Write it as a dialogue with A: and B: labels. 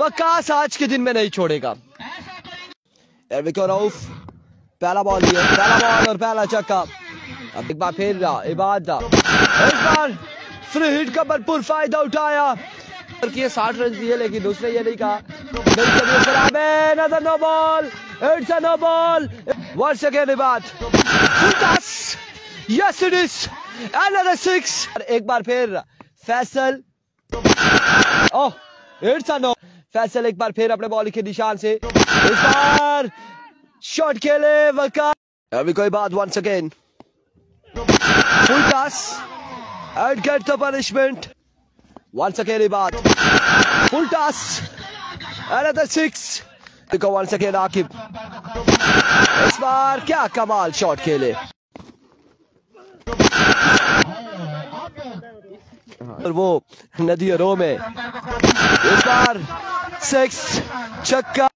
A: वकास आज के दिन में नहीं छोड़ेगा। रऊफ पहला बॉल लिया, पहला बॉल और पहला छक्का। अब एक बार फिर इबादा, इस बार फ्री हिट का भरपूर फायदा उठाया, 60 रन दिए, लेकिन उसने ये नहीं कहा no ball, it's a no ball. Once again Ibad, yes it is another 6। एक बार फिर Faisal, oh it's a no. Faisal एक बार फिर अपने बॉल के निशान से इस बार शॉट खेले वकास। अभी कोई बात, once again full toss and get the punishment. Once again Ibad, full toss, another 6. देखो once again आकिब, इस बार क्या कमाल शॉट खेले। और वो नदियों में इस बार 6 छक्का।